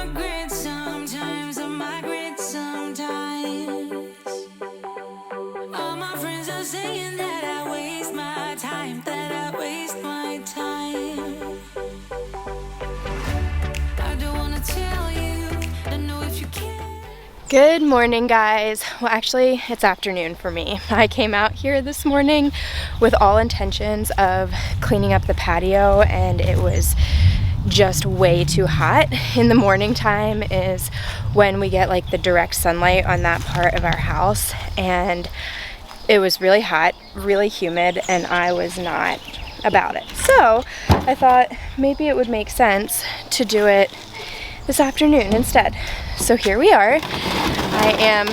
regret sometimes, I might regret sometimes. All my friends are saying that I waste my time, that I waste my time. I don't wanna tell you, I know if you can. Good morning, guys. Well, actually, it's afternoon for me. I came out here this morning with all intentions of cleaning up the patio, and it was just way too hot. In the morning time is when we get like the direct sunlight on that part of our house, and it was really hot, really humid, and I was not about it. So I thought maybe it would make sense to do it this afternoon instead. So here we are. I am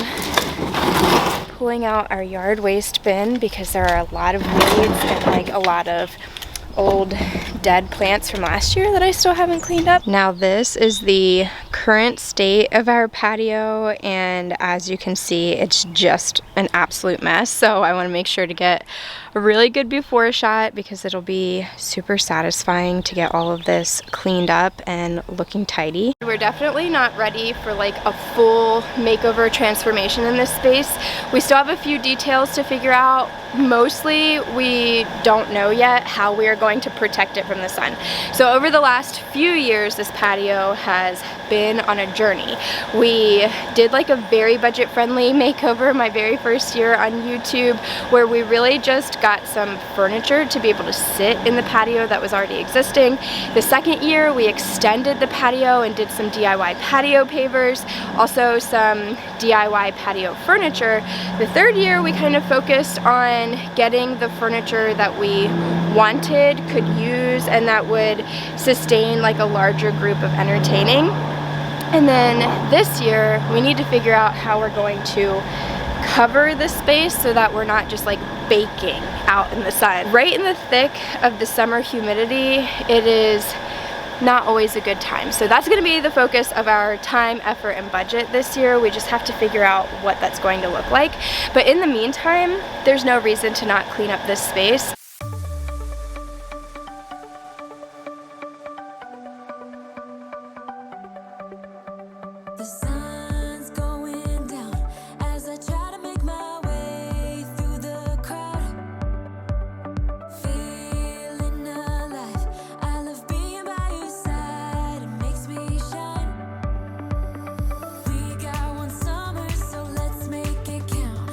pulling out our yard waste bin because there are a lot of weeds and like a lot of old dead plants from last year that I still haven't cleaned up. Now this is the current state of our patio, and as you can see, it's just an absolute mess. So I want to make sure to get a really good before shot because it'll be super satisfying to get all of this cleaned up and looking tidy. We're definitely not ready for like a full makeover transformation in this space. We still have a few details to figure out. Mostly we don't know yet how we are going to protect it from the sun. So over the last few years, this patio has been on a journey. We did like a very budget-friendly makeover my very first year on YouTube, where we really just got some furniture to be able to sit in the patio that was already existing. The second year, we extended the patio and did some DIY patio pavers, also some DIY patio furniture. The third year, we kind of focused on getting the furniture that we wanted, could use, and that would sustain like a larger group of entertaining. And then this year, we need to figure out how we're going to cover the space so that we're not just like baking out in the sun. Right in the thick of the summer humidity, it is not always a good time. So that's going to be the focus of our time, effort, and budget this year. We just have to figure out what that's going to look like. But in the meantime, there's no reason to not clean up this space. The sun's going down as I try to make my way through the crowd. Feeling alive, I love being by your side, it makes me shine. We got one summer, so let's make it count.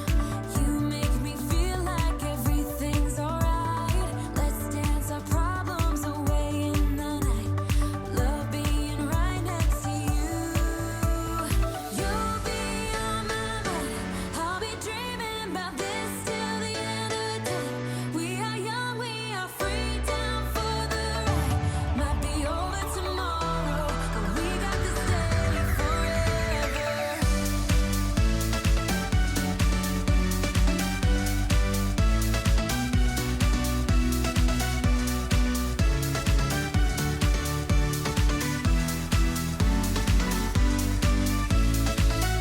You make me feel like everything's alright. Let's dance our problems away in the night. Love being right next to you. You'll be on my mind. I'll be dreaming about this till the end of time. We are young, we are free, down for the ride. Might be over tomorrow, but we got this day forever.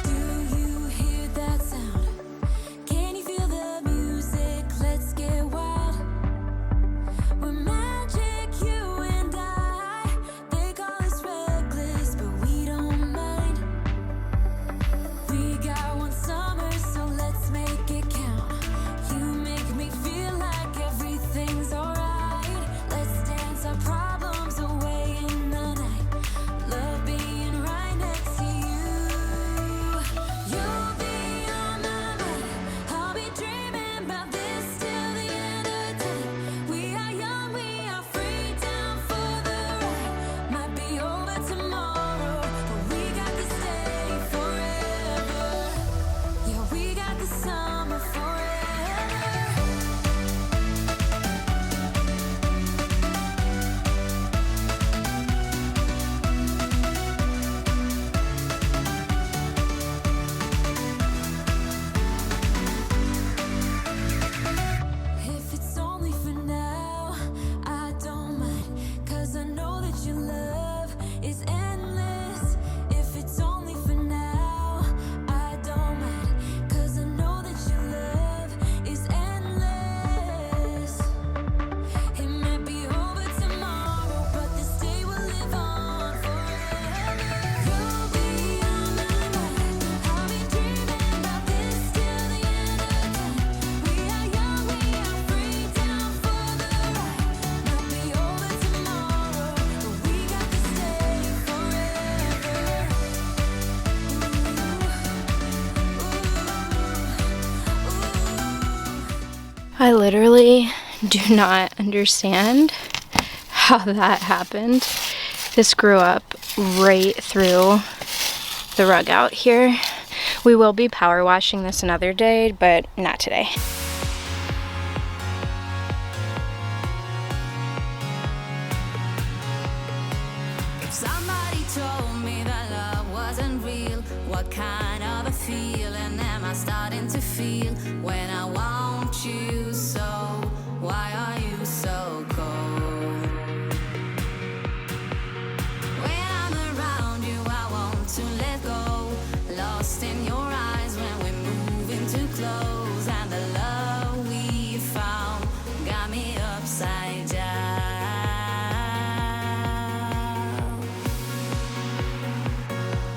Do you hear that sound? Can you feel the music? Let's get wild. We're magic, you and I. They call us reckless, but we don't mind. We got one summer, so let's make it count. You make me feel like everything's alright. Let's dance our problems away in the night. Love being right next to you. You'll be on my mind. I'll be dreaming about this till the end of time. We are young, we are free, down for the ride. Might be over tomorrow, but we got this day forever. Yeah, we got the summer forever. If it's only for now, I don't mind, 'cause I know that your love is endless. If it's only for now, I don't mind, 'cause I know that your love is endless. It might be over tomorrow, but this day will live on forever. You'll I literally do not understand how that happened. This grew up right through the rug out here. We will be power washing this another day, but not today. If somebody told me that love wasn't real, what kind of a feeling am I starting to feel when I want you so? Why are you so cold? When I'm around you, I want to let go. Lost in your eyes when we're moving too close, and the love we found got me upside down.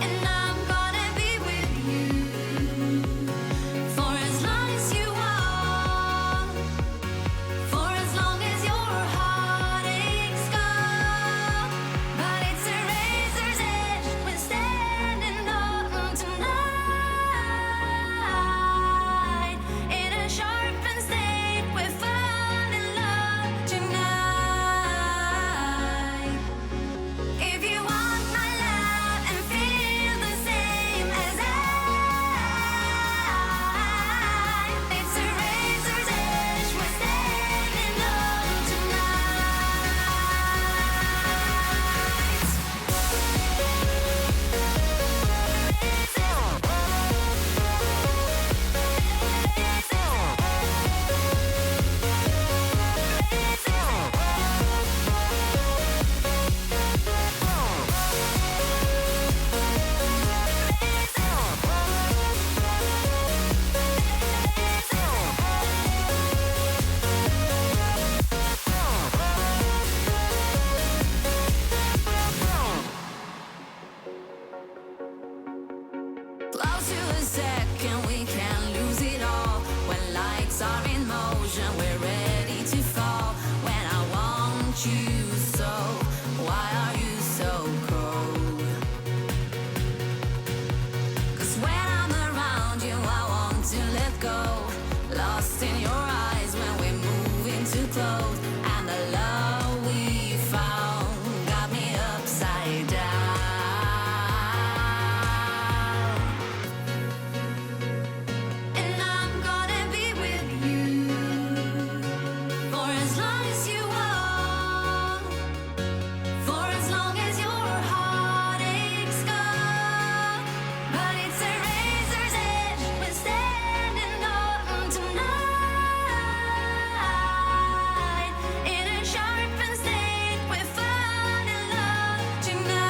And I'm gonna be with you for as long as you want, for as long as your heartaches gone. But it's a razor's edge we're standing on tonight. In a sharpened state, we fall in love tonight. If you want my love and feel the same as I, it's a razor's edge we're standing on close to a second, we can lose it all. When lights are in motion, we're ready to fall. When I want you so, why are you so cold? 'Cause when I'm around you, I want to let go. Lost in your eyes when we're moving too close, and the love we found got me upside down. And I'm gonna be with you for as long as you want, for as long as your heartaches gone. But it's a razor's edge we're standing on tonight. In a sharpened state, we fall in love tonight.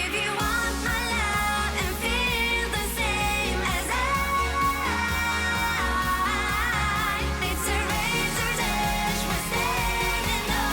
If you want my love and feel the same as I, it's a razor's edge we're standing on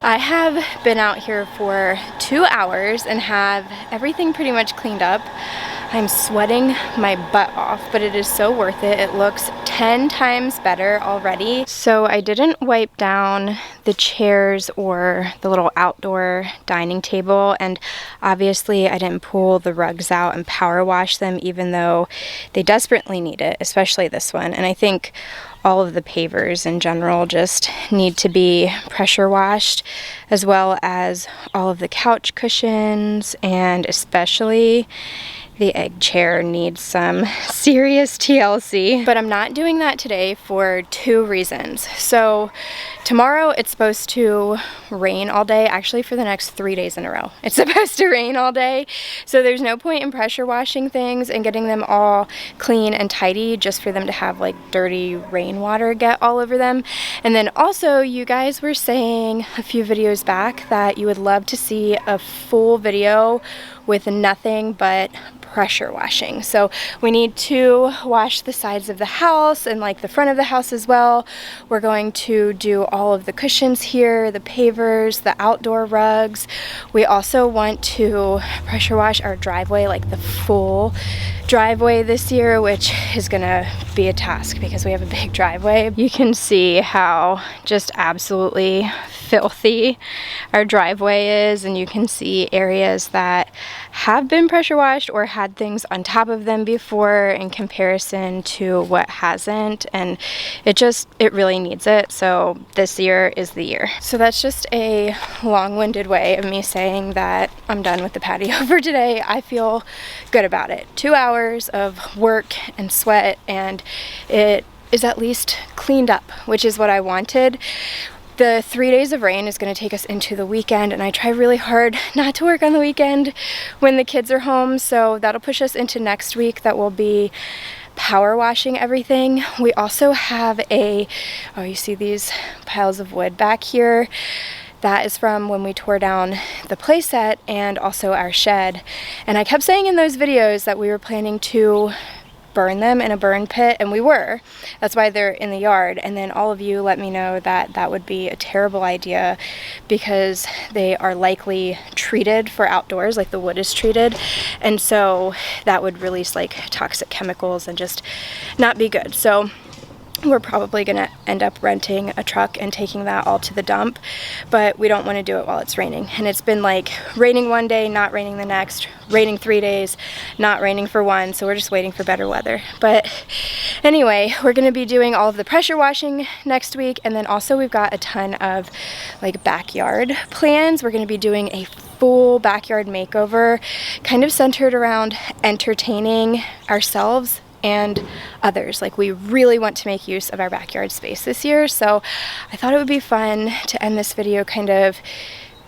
I have been out here for 2 hours and have everything pretty much cleaned up. I'm sweating my butt off, but it is so worth it. It looks 10 times better already. So I didn't wipe down the chairs or the little outdoor dining table, and obviously I didn't pull the rugs out and power wash them, even though they desperately need it, especially this one. And I think all of the pavers in general just need to be pressure washed, as well as all of the couch cushions, and especially the egg chair needs some serious TLC. But I'm not doing that today for 2 reasons. So tomorrow it's supposed to rain all day, actually for the next 3 days in a row. It's supposed to rain all day. So there's no point in pressure washing things and getting them all clean and tidy just for them to have like dirty rainwater get all over them. And then also you guys were saying a few videos back that you would love to see a full video with nothing but pressure washing. So we need to wash the sides of the house and like the front of the house as well. We're going to do all of the cushions here, the pavers, the outdoor rugs. We also want to pressure wash our driveway, like the full driveway this year, which is gonna be a task because we have a big driveway. You can see how just absolutely filthy our driveway is, and you can see areas that have been pressure washed or had things on top of them before in comparison to what hasn't, and it really needs it. So this year is the year. So that's just a long-winded way of me saying that I'm done with the patio for today. I feel good about it. 2 hours of work and sweat, and it is at least cleaned up, which is what I wanted. The 3 days of rain is going to take us into the weekend, and I try really hard not to work on the weekend when the kids are home, so that'll push us into next week. That will be power washing everything. We also have you see these piles of wood back here? That is from when we tore down the playset and also our shed. And I kept saying in those videos that we were planning to burn them in a burn pit, and we were. That's why they're in the yard. And then all of you let me know that that would be a terrible idea because they are likely treated for outdoors, like the wood is treated, and so that would release like toxic chemicals and just not be good. So we're probably gonna end up renting a truck and taking that all to the dump, but we don't want to do it while it's raining. And it's been like raining one day, not raining the next, raining 3 days, not raining for one, so we're just waiting for better weather. But anyway, we're gonna be doing all of the pressure washing next week, and then also we've got a ton of like backyard plans. We're gonna be doing a full backyard makeover, kind of centered around entertaining ourselves and others. Like, we really want to make use of our backyard space this year, so I thought it would be fun to end this video kind of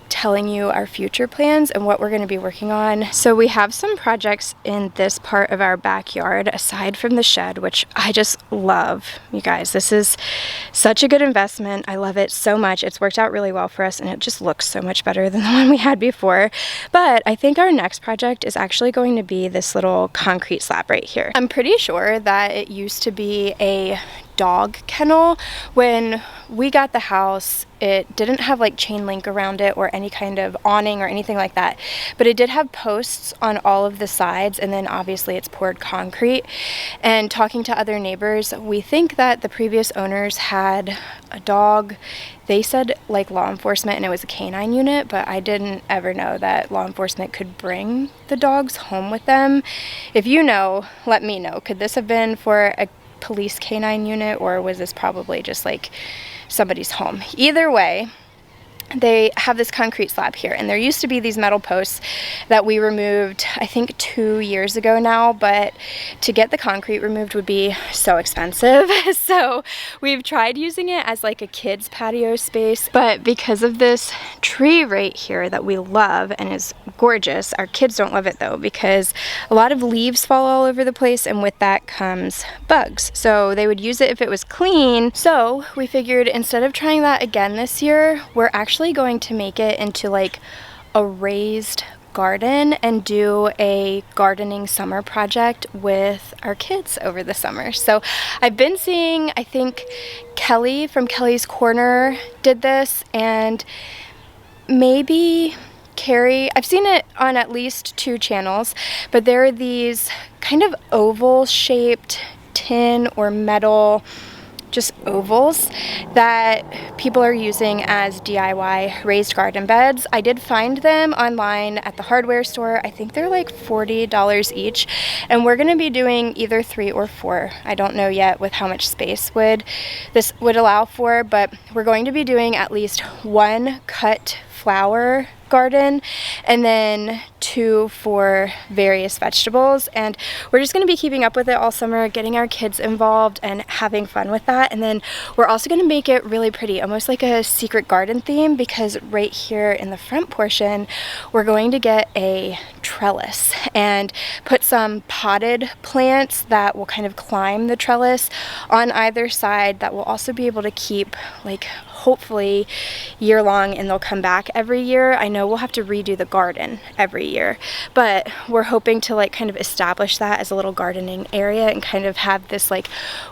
telling you our future plans and what we're going to be working on. So we have some projects in this part of our backyard aside from the shed, which I just love. You guys, this is such a good investment. I love it so much. It's worked out really well for us, and it just looks so much better than the one we had before. But I think our next project is actually going to be this little concrete slab right here. I'm pretty sure that it used to be a dog kennel. When we got the house, it didn't have like chain link around it or any kind of awning or anything like that, but it did have posts on all of the sides, and then obviously it's poured concrete. And talking to other neighbors, we think that the previous owners had a dog. They said like law enforcement, and it was a canine unit, but I didn't ever know that law enforcement could bring the dogs home with them. If you know, let me know. Could this have been for a police canine unit, or was this probably just like somebody's home? Either way, they have this concrete slab here, and there used to be these metal posts that we removed, I think 2 years ago now, but to get the concrete removed would be so expensive. So we've tried using it as like a kid's patio space, but because of this tree right here that we love and is gorgeous, our kids don't love it though, because a lot of leaves fall all over the place, and with that comes bugs. So they would use it if it was clean. So we figured instead of trying that again this year, we're actually going to make it into like a raised garden and do a gardening summer project with our kids over the summer. So I've been seeing, I think Kelly from Kelly's Corner did this, and maybe Carrie. I've seen it on at least 2 channels, but there are these kind of oval shaped tin or metal just ovals that people are using as DIY raised garden beds. I did find them online at the hardware store. I think they're like $40 each, and we're going to be doing either 3 or 4. I don't know yet with how much space this would allow for, but we're going to be doing at least 1 cut flower garden and then 2 for various vegetables, and we're just going to be keeping up with it all summer, getting our kids involved and having fun with that. And then we're also going to make it really pretty, almost like a secret garden theme, because right here in the front portion we're going to get a trellis and put some potted plants that will kind of climb the trellis on either side that will also be able to keep, like, hopefully year long, and they'll come back every year. I know we'll have to redo the garden every year, but we're hoping to like kind of establish that as a little gardening area and kind of have this like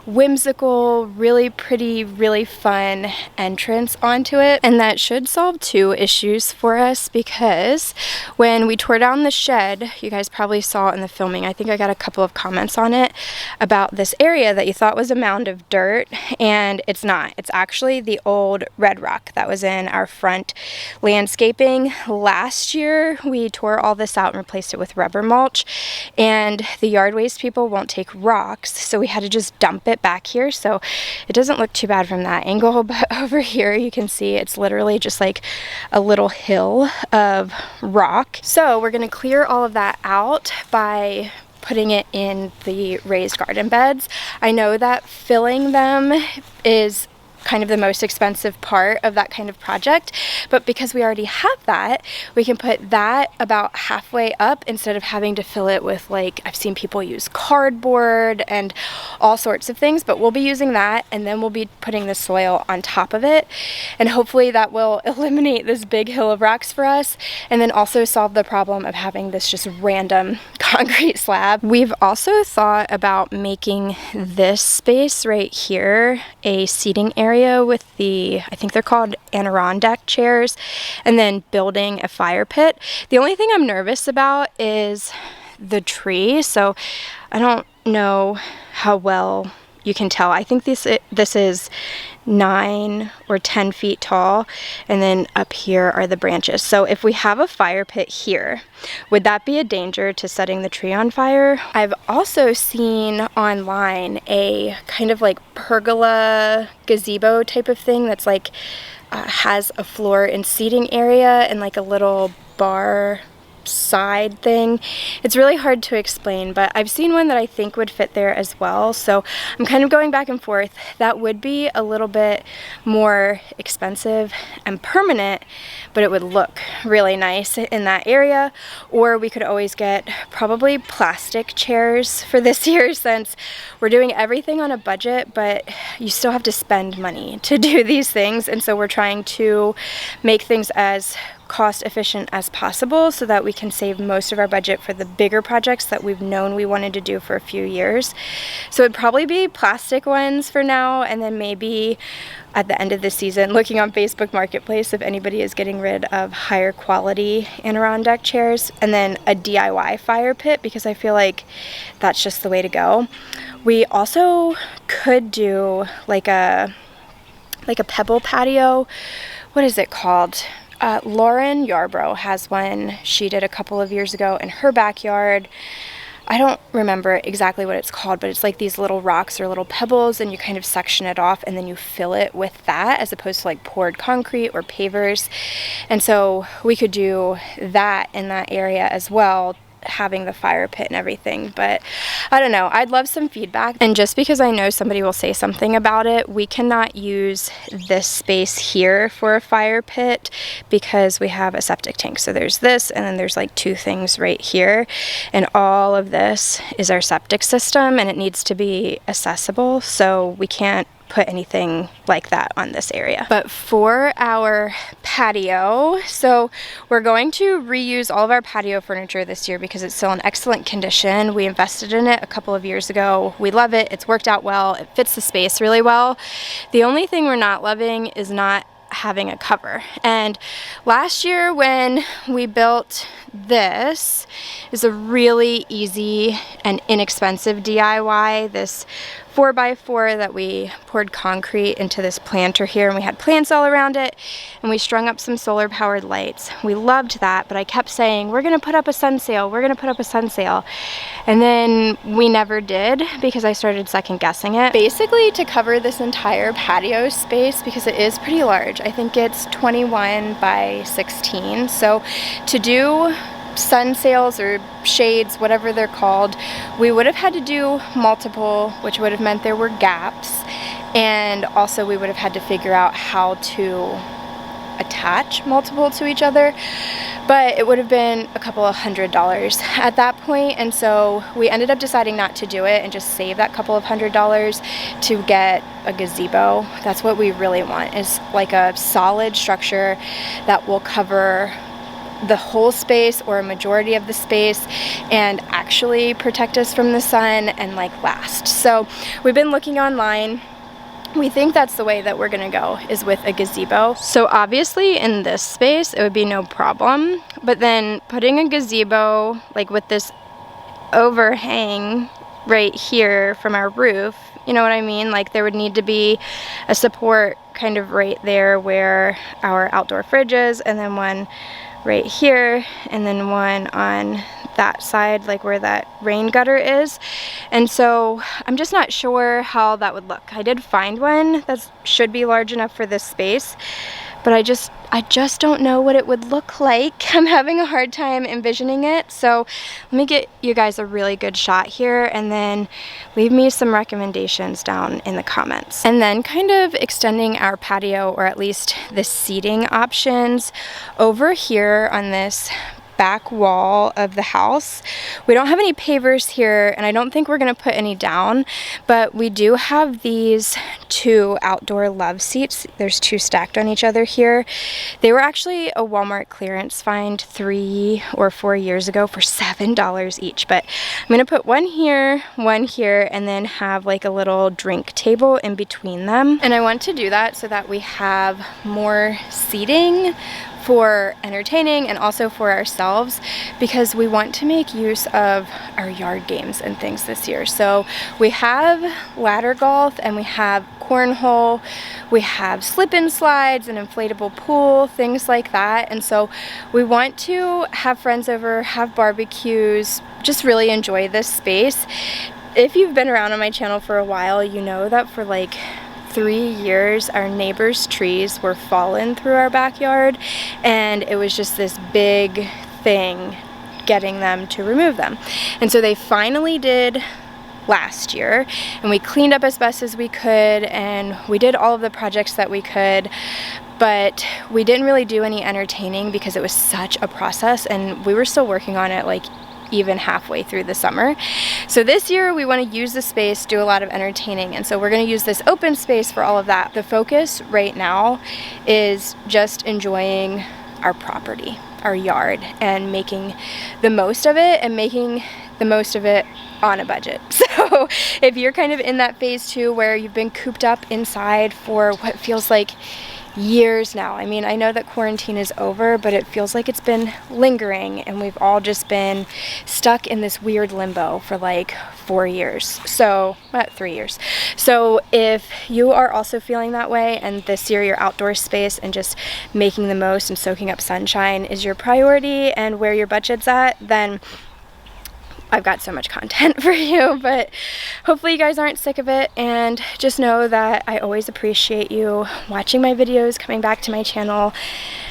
whimsical, really pretty, really fun entrance onto it. And that should solve 2 issues for us, because when we tore down the shed, you guys probably saw in the filming, I think I got a couple of comments on it about this area that you thought was a mound of dirt, and it's not. It's actually the old red rock that was in our front landscaping. Last year we tore all this out and replaced it with rubber mulch, and the yard waste people won't take rocks, so we had to just dump it back here. So it doesn't look too bad from that angle, but over here you can see it's literally just like a little hill of rock. So we're going to clear all of that out by putting it in the raised garden beds. I know that filling them is kind of the most expensive part of that kind of project, but because we already have that, we can put that about halfway up instead of having to fill it with, like, I've seen people use cardboard and all sorts of things, but we'll be using that, and then we'll be putting the soil on top of it, and hopefully that will eliminate this big hill of rocks for us, and then also solve the problem of having this just random concrete slab. We've also thought about making this space right here a seating area with the, I think they're called Adirondack chairs, and then building a fire pit. The only thing I'm nervous about is the tree, so I don't know how well you can tell. I think this is 9 or 10 feet tall, and then up here are the branches. So if we have a fire pit here, would that be a danger to setting the tree on fire? I've also seen online a kind of like pergola gazebo type of thing that's like has a floor and seating area and like a little bar side thing. It's really hard to explain, but I've seen one that I think would fit there as well, so I'm kind of going back and forth. That would be a little bit more expensive and permanent, but it would look really nice in that area. Or we could always get probably plastic chairs for this year, since we're doing everything on a budget, but you still have to spend money to do these things, and so we're trying to make things as cost efficient as possible so that we can save most of our budget for the bigger projects that we've known we wanted to do for a few years. So it'd probably be plastic ones for now, and then maybe at the end of the season looking on Facebook Marketplace if anybody is getting rid of higher quality Adirondack chairs, and then a DIY fire pit, because I feel like that's just the way to go. We also could do like a pebble patio. What is it called? Lauren Yarbrough has one she did a couple of years ago in her backyard. I don't remember exactly what it's called, but it's like these little rocks or little pebbles, and you kind of section it off and then you fill it with that as opposed to like poured concrete or pavers. And so we could do that in that area as well, having the fire pit and everything. But I don't know, I'd love some feedback. And just because I know somebody will say something about it, we cannot use this space here for a fire pit because we have a septic tank. So there's this, and then there's like 2 things right here, and all of this is our septic system, and it needs to be accessible, so we can't put anything like that on this area. But for our patio, so we're going to reuse all of our patio furniture this year because it's still in excellent condition. We invested in it a couple of years ago. We love it. It's worked out well. It fits the space really well. The only thing we're not loving is not having a cover. And last year when we built this, is a really easy and inexpensive DIY, this 4x4 that we poured concrete into this planter here, and we had plants all around it, and we strung up some solar powered lights. We loved that, but I kept saying, we're gonna put up a sun sail, we're gonna put up a sun sail. And then we never did because I started second guessing it. Basically, to cover this entire patio space, because it is pretty large, I think it's 21 by 16. So to do sun sails or shades, whatever they're called, we would have had to do multiple, which would have meant there were gaps, and also we would have had to figure out how to attach multiple to each other, but it would have been a couple of $100s at that point, and so we ended up deciding not to do it and just save that couple of $100s to get a gazebo. That's what we really want, is like a solid structure that will cover the whole space or a majority of the space and actually protect us from the sun and like last. So we've been looking online. We think that's the way that we're gonna go, is with a gazebo. So obviously in this space it would be no problem, but then putting a gazebo like with this overhang right here from our roof, you know what I mean? Like there would need to be a support kind of right there where our outdoor fridge is, and then one right here, and then one on that side, like where that rain gutter is. And so I'm just not sure how that would look. I did find one that should be large enough for this space, but I just don't know what it would look like. I'm having a hard time envisioning it. So let me get you guys a really good shot here, and then leave me some recommendations down in the comments. And then kind of extending our patio, or at least the seating options, over here on this back wall of the house. We don't have any pavers here, and I don't think we're gonna put any down, but we do have these 2 outdoor love seats. There's 2 stacked on each other here. They were actually a Walmart clearance find 3 or 4 years ago for $7 each, but I'm gonna put one here, and then have like a little drink table in between them. And I want to do that so that we have more seating for entertaining and also for ourselves, because we want to make use of our yard games and things this year. So we have ladder golf, and we have cornhole, we have slip-in slides, an inflatable pool, things like that. And so we want to have friends over, have barbecues, just really enjoy this space. If you've been around on my channel for a while, you know that for like 3 years our neighbors' trees were fallen through our backyard, and it was just this big thing getting them to remove them. And so they finally did last year, and we cleaned up as best as we could, and we did all of the projects that we could, but we didn't really do any entertaining because it was such a process, and we were still working on it like even halfway through the summer. So this year we want to use the space, do a lot of entertaining, and so we're going to use this open space for all of that. The focus right now is just enjoying our property, our yard, and making the most of it, and making the most of it on a budget. So if you're kind of in that phase too, where you've been cooped up inside for what feels like years now. I mean, I know that quarantine is over, but it feels like it's been lingering, and we've all just been stuck in this weird limbo for like 4 years. So, 3 years. So if you are also feeling that way, and this year your outdoor space and just making the most and soaking up sunshine is your priority and where your budget's at, then I've got so much content for you. But hopefully you guys aren't sick of it, and just know that I always appreciate you watching my videos, coming back to my channel,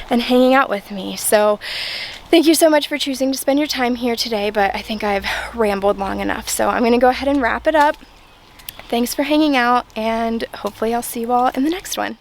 and hanging out with me. So thank you so much for choosing to spend your time here today, but I think I've rambled long enough, so I'm gonna go ahead and wrap it up. Thanks for hanging out, and hopefully I'll see you all in the next one.